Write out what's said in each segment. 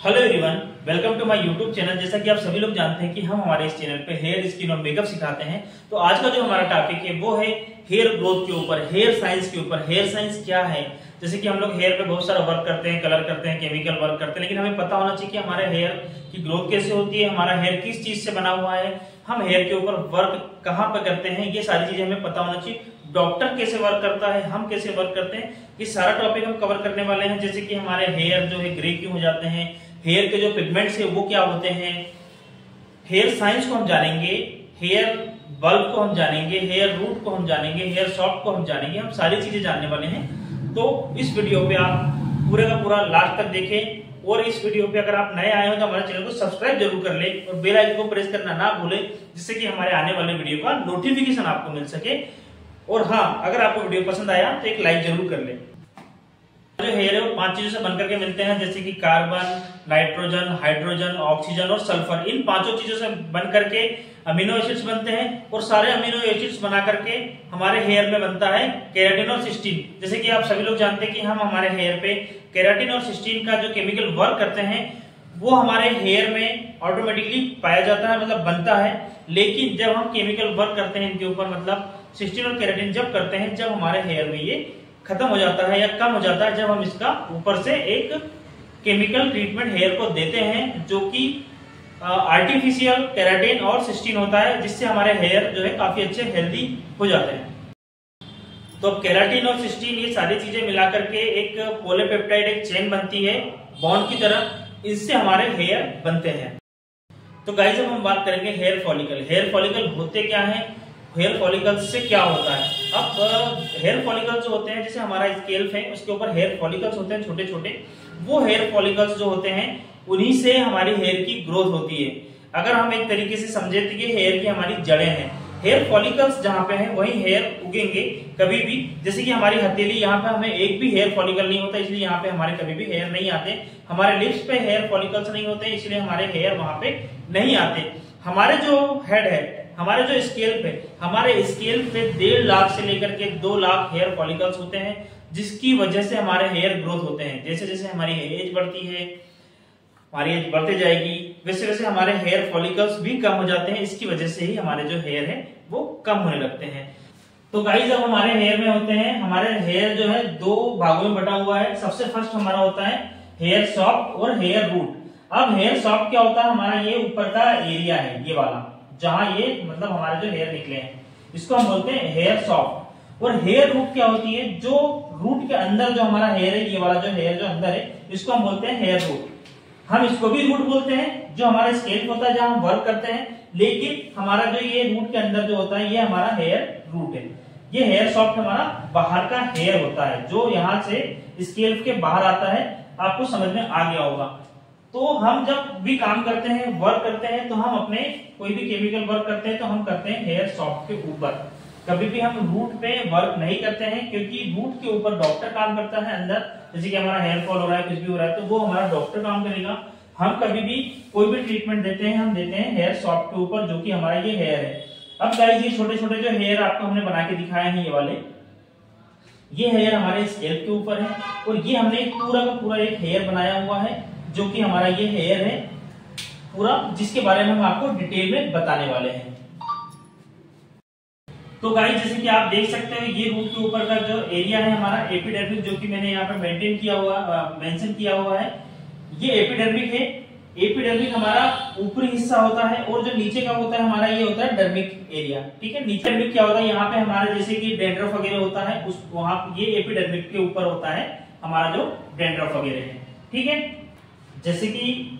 Hello everyone, welcome to my YouTube channel. जैसा कि आप सभी लोग जानते हैं कि हम हमारे इस चैनल पे हेयर, स्किन और मेकअप सिखाते हैं। तो आज का जो हमारा टॉपिक है वो है हेयर ग्रोथ के ऊपर, हेयर साइंस के ऊपर। हेयर साइंस क्या है? जैसे कि हम लोग हेयर पे बहुत सारा वर्क करते हैं, कलर करते हैं, केमिकल वर्क करते हैं, लेकिन हमें पता होना चाहिए कि हमारे हेयर की ग्रोथ कैसे होती है, हमारा हेयर किस चीज से बना हुआ है, हम हेयर के ऊपर वर्क कहाँ पे करते हैं, ये सारी चीजें हमें पता होना चाहिए। डॉक्टर कैसे वर्क करता है, हम कैसे वर्क करते हैं, ये सारा टॉपिक हम कवर करने वाले हैं। जैसे कि हमारे हेयर जो है ग्रे क्यों हो जाते हैं, हेयर के जो पिगमेंट्स है वो क्या होते हैं, हेयर साइंस को हम जानेंगे, हेयर बल्ब को हम जानेंगे, हेयर रूट को हम जानेंगे, हेयर सॉफ्ट को हम जानेंगे। हम सारी चीजें जानने वाले हैं। तो इस वीडियो पे आप पूरे का पूरा लास्ट तक देखें। और इस वीडियो पे अगर आप नए आए हो तो हमारे चैनल को सब्सक्राइब जरूर कर ले और बेल आइकन को प्रेस करना ना भूले, जिससे कि हमारे आने वाले वीडियो का नोटिफिकेशन आपको मिल सके। और हाँ, अगर आपको वीडियो पसंद आया तो एक लाइक जरूर कर ले। जो हेयर है वो 5 चीजों से बनकर के मिलते हैं, जैसे कि कार्बन, नाइट्रोजन, हाइड्रोजन, ऑक्सीजन और सल्फर। इन 5 चीजों से बनकर के अमीनो एसिड्स बनते हैं और सारे अमीनो एसिड्स बना करके हमारे हेयर में बनता है केराटिन और सिस्टीन। जैसे कि आप सभी लोग जानते हैं कि हम हमारे हेयर पे केराटिन और सिस्टीन का जो केमिकल वर्क करते हैं वो हमारे हेयर में ऑटोमेटिकली पाया जाता है, मतलब बनता है। लेकिन जब हम केमिकल वर्क करते हैं इनके ऊपर, मतलब सिस्टीन और केराटिन जब करते हैं, जब हमारे हेयर में ये खत्म हो जाता है या कम हो जाता है, जब हम इसका ऊपर से एक केमिकल ट्रीटमेंट हेयर को देते हैं जो कि आर्टिफिशियल केराटिन और सिस्टीन होता है, जिससे हमारे हेयर जो है काफी अच्छे हेल्दी हो जाते हैं। तो केराटिन और सिस्टीन ये सारी चीजें मिलाकर के एक पॉलीपेप्टाइड एक चेन बनती है बॉन्ड की तरह, इससे हमारे हेयर बनते हैं। तो गाइस अब हम बात करेंगे हेयर फॉलिकल। हेयर फॉलिकल होते क्या है, हेयर फॉलिकल्स से क्या होता है। अब हेयर फॉलिकल्स जो होते हैं, जैसे हमारा स्कैल्प है उसके ऊपर हेयर फॉलिकल्स होते हैं छोटे छोटे, वो हेयर फॉलिकल्स जो होते हैं उन्हीं से हमारी हेयर की ग्रोथ होती है। अगर हम एक तरीके से समझे तो ये हेयर की हमारी जड़ें हैं। हेयर फॉलिकल्स जहां पे हैं वही हेयर उगेंगे कभी भी। जैसे कि हमारी हथेली, यहाँ पे हमें एक भी हेयर फॉलिकल नहीं होता, इसलिए यहाँ पे हमारे कभी भी हेयर नहीं आते। हमारे लिप्स पे हेयर फॉलिकल्स नहीं होते, इसलिए हमारे हेयर वहां पे नहीं आते। हमारे जो हेड है, हमारे जो स्कैल्प है, हमारे स्कैल्प पे 1.5 लाख से लेकर के 2 लाख हेयर फॉलिकल्स होते हैं, जिसकी वजह से हमारे हेयर ग्रोथ होते हैं। जैसे जैसे हमारी एज बढ़ती है, हमारी एज बढ़ते जाएगी, वैसे वैसे हमारे हेयर फॉलिकल्स भी कम हो जाते हैं। इसकी वजह से ही हमारे जो हेयर है वो कम होने लगते हैं। तो गाइस अब हमारे हेयर में होते हैं, हमारे हेयर जो है 2 भागों में बटा हुआ है। सबसे फर्स्ट हमारा होता है हेयर सॉफ्ट और हेयर रूट। अब हेयर सॉफ्ट क्या होता है, हमारा ये ऊपर का एरिया है, ये वाला जहां ये मतलब हमारे जो हेयर निकले हैं, इसको हम बोलते हैं हेयर सॉफ्ट। और हेयर रूट क्या होती है, जो रूट के अंदर जो हमारा हेयर है, ये वाला जो हेयर जो अंदर है, इसको हम बोलते हैं हेयर रूट। हम इसको भी रूट बोलते हैं, जो हमारा स्कैल्प होता है जहां हम वर्क करते हैं। लेकिन हमारा जो ये रूट के अंदर जो होता है, ये हमारा हेयर रूट है। ये हेयर सॉफ्ट हमारा बाहर का हेयर होता है, जो यहाँ से स्कैल्प के बाहर आता है। आपको समझ में आ गया होगा। तो हम जब भी काम करते हैं, वर्क करते हैं, तो हम अपने कोई भी केमिकल वर्क करते हैं तो हम करते हैं हेयर सॉफ्ट के ऊपर। कभी भी हम रूट पे वर्क नहीं करते हैं, क्योंकि रूट के ऊपर डॉक्टर काम करता है अंदर। जैसे कि हमारा हेयर फॉल हो रहा है, कुछ भी हो रहा है, तो वो हमारा डॉक्टर काम करेगा। हम कभी भी कोई भी ट्रीटमेंट देते हैं, हम देते हैं हेयर सॉफ्ट के ऊपर, जो कि हमारा ये हेयर है। अब गाइस ये छोटे छोटे जो हेयर आपको हमने बना के दिखाए हैं, ये वाले, ये हेयर हमारे स्कैल्प के ऊपर है। और ये हमने पूरा का पूरा एक हेयर बनाया हुआ है, जो कि हमारा ये हेयर है पूरा, जिसके बारे में हम आपको डिटेल में बताने वाले हैं। तो गाइस जैसे कि आप देख सकते हो, ये रूट के ऊपर का जो एरिया है हमारा एपिडर्मिक, जो कि मैंने यहाँ पे मेंशन किया हुआ है, ये एपिडर्मिक है। एपिडर्मिक हमारा ऊपरी हिस्सा होता है, और जो नीचे का होता है हमारा ये होता है डर्मिक एरिया। ठीक है, नीचे डर्मिक क्या होता है, यहाँ पे हमारा जैसे कि डैंड्रफ वगैरह होता है, उस वहां ये एपिडर्मिक के ऊपर होता है हमारा जो डैंड्रफ वगैरह है। ठीक है, जैसे कि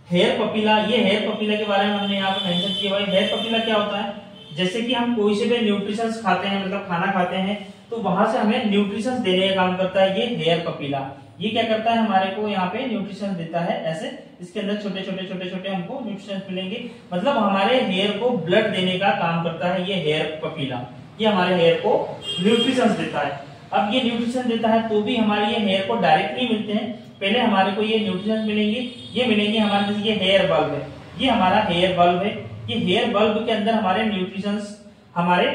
हेयर पपीला, ये हेयर पपीला के बारे में हमने यहाँ पे मेंशन किया हुआ है। हेयर पपीला क्या होता है, जैसे कि हम कोई से भी न्यूट्रिशंस खाते हैं, मतलब खाना खाते हैं, तो वहां से हमें न्यूट्रिशंस देने का काम करता है ये हेयर पपीला। ये क्या करता है, हमारे को यहाँ पे न्यूट्रिशन देता है। ऐसे इसके अंदर छोटे छोटे छोटे छोटे हमको न्यूट्रिशंस मिलेंगे, मतलब हमारे हेयर को ब्लड देने का काम करता है ये हेयर पपीला। ये हमारे हेयर को न्यूट्रिशंस देता है। अब ये न्यूट्रिशन देता है तो भी हमारे ये हेयर को डायरेक्ट नहीं मिलते हैं, पहले हमारे को ये न्यूट्रिशन मिलेंगे। ये मिलेंगे हमारे, जैसे ये हेयर बल्ब है, ये हमारा हेयर बल्ब है। ये हेयर बल्ब के अंदर हमारे न्यूट्रिशंस हमारे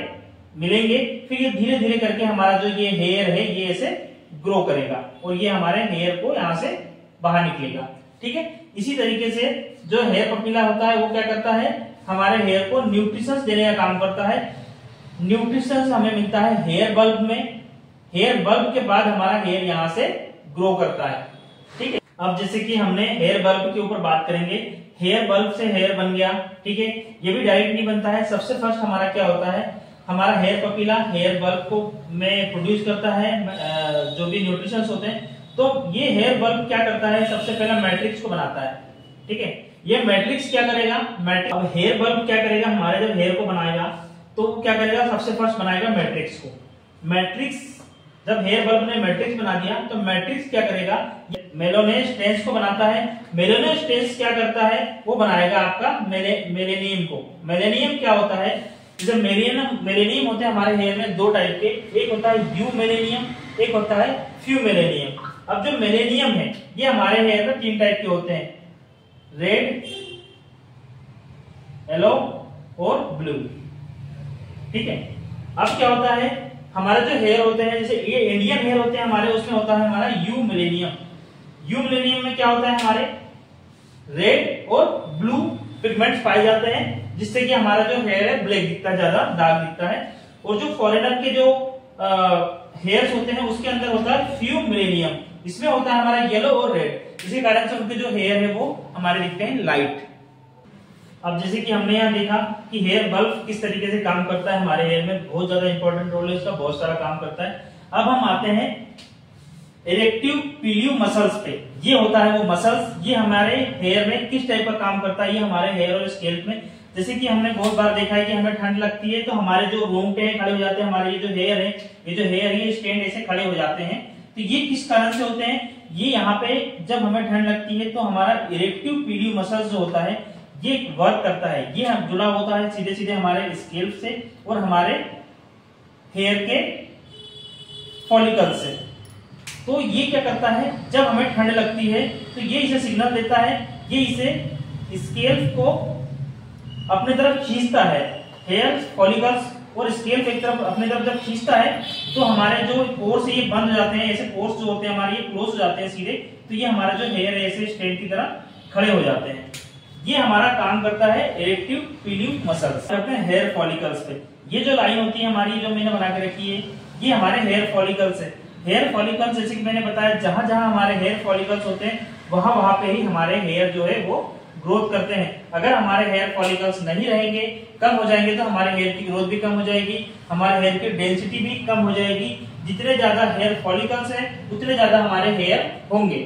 मिलेंगे, फिर ये धीरे धीरे करके हमारा जो ये हेयर है ये ऐसे ग्रो करेगा, और ये हमारे हेयर को यहाँ से बाहर निकलेगा। ठीक है। इसी तरीके से जो हेयर पपीला होता है वो क्या करता है, हमारे हेयर को न्यूट्रिशंस देने का काम करता है। न्यूट्रिशंस हमें मिलता है हेयर बल्ब में, हेयर बल्ब के बाद हमारा हेयर यहाँ से ग्रो करता है, ठीक है। अब जैसे कि हमने हेयर बल्ब के ऊपर बात करेंगे, हेयर बल्ब से हेयर बन गया, ठीक है। ये भी डायरेक्ट नहीं बनता है, सबसे फर्स्ट हमारा क्या होता है, हमारा हेयर पपीला हेयर बल्ब को में प्रोड्यूस करता है जो भी न्यूट्रिशंस होते हैं। तो ये हेयर बल्ब क्या करता है, सबसे पहला मैट्रिक्स को बनाता है, ठीक है। ये मैट्रिक्स क्या करेगा, अब हेयर बल्ब क्या करेगा, हमारे जब हेयर को बनाएगा तो वो क्या करेगा, सबसे फर्स्ट बनाएगा मैट्रिक्स को। मैट्रिक्स जब हेयर बल्ब ने मैट्रिक्स बना दिया तो मैट्रिक्स क्या करेगा, मेलानोस्टेन्स को बनाता है। मेलानोस्टेन्स क्या करता है, वो बनाएगा आपका मेलेनियम को। मेलेनियम क्या होता है, जैसे मेलेनियम होते हैं हमारे हेयर में दो टाइप के, एक होता है यू मेलेनियम, एक होता है फ्यू मेलेनियम। अब जो मेलेनियम है ये हमारे हेयर में तीन टाइप के होते हैं, रेड, येलो और ब्लू, ठीक है। अब क्या होता है, हमारे जो हेयर होते हैं, जैसे ये इंडियन हेयर होते हैं हमारे, उसमें होता है हमारा यू मिलेनियम। यू मिलेनियम में क्या होता है, हमारे रेड और ब्लू पिगमेंट्स पाए जाते हैं, जिससे कि हमारा जो हेयर है ब्लैक दिखता है, ज्यादा डार्क दिखता है। और जो फॉरेनर के जो हेयर्स होते हैं उसके अंदर होता है फ्यू मिलेनियम, इसमें होता है हमारा येलो और रेड। इसी कारण से उनके जो हेयर है वो हमारे दिखते हैं लाइट। अब जैसे कि हमने यहाँ देखा कि हेयर बल्ब किस तरीके से काम करता है हमारे हेयर में, बहुत ज्यादा इंपॉर्टेंट रोल है उसका, बहुत सारा काम करता है। अब हम आते हैं इरेक्टिव पीलियो मसल्स पे। ये होता है वो मसल्स, ये हमारे हेयर में किस टाइप का काम करता है, ये हमारे हेयर और स्कैल्प में। जैसे कि हमने बहुत बार देखा है कि हमें ठंड लगती है तो हमारे जो रोंगटे हैं खड़े हो जाते हैं, हमारे ये जो हेयर है, ये स्टैंड ऐसे खड़े हो जाते हैं। तो ये किस कारण से होते हैं, ये यहाँ पे जब हमें ठंड लगती है तो हमारा इरेक्टिव पीलियो मसल्स जो होता है ये वर्क करता है, ये जुड़ा होता है सीधे सीधे हमारे स्कैल्प से और हमारे हेयर के फॉलिकल से। तो ये क्या करता है, जब हमें ठंड लगती है तो ये इसे सिग्नल देता है, ये इसे स्कैल्प को अपने तरफ खींचता है, हेयर फॉलिकल्स और स्कैल्प एक तरफ अपने तरफ जब खींचता है तो हमारे जो पोर्स ये बंद हो जाते हैं, ऐसे पोर्स जो होते हैं हमारे ये क्लोज हो जाते हैं सीधे, तो ये हमारा जो हेयर है ऐसे स्टैंड की तरह खड़े हो जाते हैं। ये हमारा काम करता है इरेक्टिव पीलियो मसल्स, करते हैं हेयर फॉलिकल्स पे। ये जो लाइन होती है हमारी जो मैंने बना के रखी है, ये हमारे हेयर फॉलिकल्स है। हेयर फॉलिकल्स जैसे कि मैंने बताया, जहां जहां हमारे हेयर फॉलिकल्स होते हैं वहां वहां पे ही हमारे हेयर जो है वो ग्रोथ करते हैं। अगर हमारे हेयर फॉलिकल्स नहीं रहेंगे, कम हो जाएंगे, तो हमारे हेयर की ग्रोथ भी कम हो जाएगी, हमारे हेयर की डेंसिटी भी कम हो जाएगी। जितने ज्यादा हेयर फॉलिकल्स हैं उतने ज्यादा हमारे हेयर होंगे।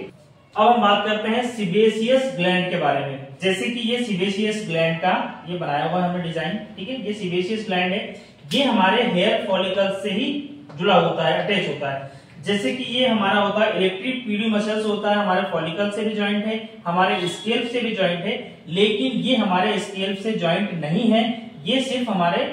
अब हम बात करते हैं सीबेशियस ग्लैंड के बारे में। जैसे कि ये सीबेशियस ग्लैंड का ये बनाया हुआ है हमने डिजाइन, ठीक है। ये सीबेशियस ग्लैंड है, ये हमारे हेयर फॉलिकल्स से ही जुड़ा होता है, अटैच होता है। जैसे कि ये हमारा होता है इरेक्टिव पीलियो मसल्स होता है, हमारे फॉलिकल से भी ज्वाइंट है, हमारे स्कैल्प से भी ज्वाइंट है, लेकिन ये हमारे स्कैल्प से ज्वाइंट नहीं है, ये सिर्फ हमारे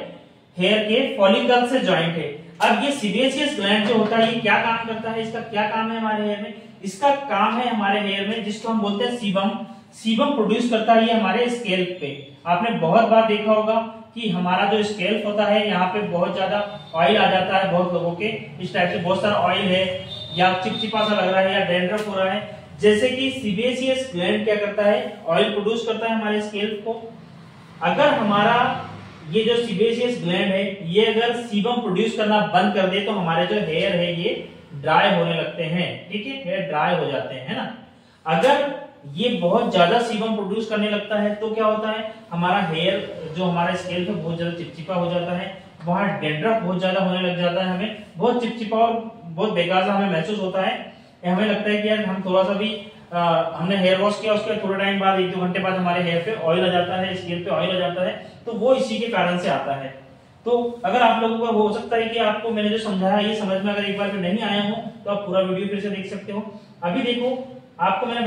हेयर के फॉलिकल से ज्वाइंट है। अब ये सीबेशियस ग्लैंड जो होता है ये क्या काम करता है, इसका क्या काम है हमारे हेयर में, इसका काम है हमारे हेयर में जिसको हम बोलते हैं सीबम। सीबम प्रोड्यूस करता है ये हमारे स्कैल्प पे। आपने बहुत बार देखा होगा कि हमारा जो स्कैल्प होता है यहाँ पे बहुत ज्यादा ऑयल आ जाता है, बहुत लोगों के इस टाइप से बहुत सारा ऑयल है या चिपचिपा सा लग रहा है या डैंड्रफ हो रहा है। जैसे कि सीबेशियस ग्लैंड क्या करता है, ऑयल प्रोड्यूस करता है हमारे स्कैल्प को। अगर हमारा ये जो सीबेशियस ग्लैंड है ये अगर सीबम प्रोड्यूस करना बंद कर दे तो हमारे जो हेयर है ये ड्राई होने लगते हैं, ठीक है, हेयर ड्राई हो जाते हैं, है ना। अगर ये बहुत ज्यादा सीबम प्रोड्यूस करने लगता है तो क्या होता है, हमारा हेयर जो हमारा स्कैल्प है बहुत ज्यादा चिपचिपा हो जाता है, वहां डैंड्रफ बहुत ज्यादा होने लग जाता है, हमें बहुत चिपचिपा और बहुत बेकार सा हमें महसूस होता है। हमें लगता है कि यार हम थोड़ा सा भी हमने हेयर वॉश किया, उसके थोड़े टाइम बाद 1-2 घंटे बाद हमारे हेयर पे ऑयल आ जाता है, स्कैल्प पे ऑयल आ जाता है, तो वो इसी के कारण से आता है। तो अगर आप लोगों को हो सकता है कि आपको मैंने जो समझाया ये समझ में अगर एक बार नहीं आया हो तो आप पूरा वीडियो फिर से देख सकते हो। अभी देखो आपको मैंने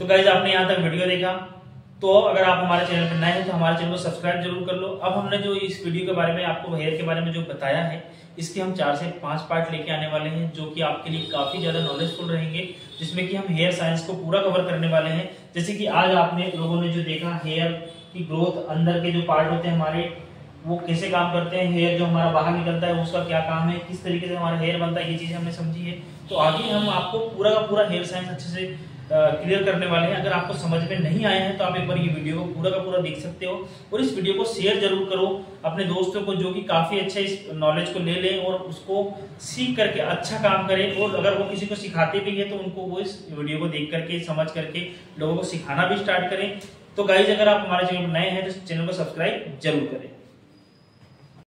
तो गाइस आपने यहाँ तक वीडियो देखा, तो अगर आप हमारे चैनल पर नए हैं तो हमारे चैनल को सब्सक्राइब जरूर कर लो। अब हमने जो इस वीडियो के बारे में आपको हेयर के बारे में जो बताया है इसके हम 4 से 5 पार्ट लेके आने वाले हैं जो कि आपके लिए काफी ज्यादा नॉलेजफुल रहेंगे, जिसमें कि हम हेयर साइंस को पूरा कवर करने वाले हैं। जैसे कि आज आपने लोगों ने जो देखा हेयर की ग्रोथ, अंदर के जो पार्ट होते हैं हमारे वो कैसे काम करते हैं, हेयर जो हमारा बाहर निकलता है उसका क्या काम है, किस तरीके से हमारा हेयर बनता है, ये चीज हमने समझी है। तो आगे हम आपको पूरा का पूरा हेयर साइंस अच्छे से क्लियर करने वाले हैं। अगर आपको समझ में नहीं आया है तो आप एक बार ये वीडियो को पूरा का पूरा देख सकते हो और इस वीडियो को शेयर जरूर करो अपने दोस्तों को, जो कि काफी अच्छा इस नॉलेज को ले लें और उसको सीख करके अच्छा काम करें। और अगर वो किसी को सिखाते भी है तो उनको वो इस वीडियो को देख करके समझ करके लोगों को सिखाना भी स्टार्ट करें। तो गाइज, अगर आप हमारे चैनल पर नए हैं तो चैनल को सब्सक्राइब जरूर करें।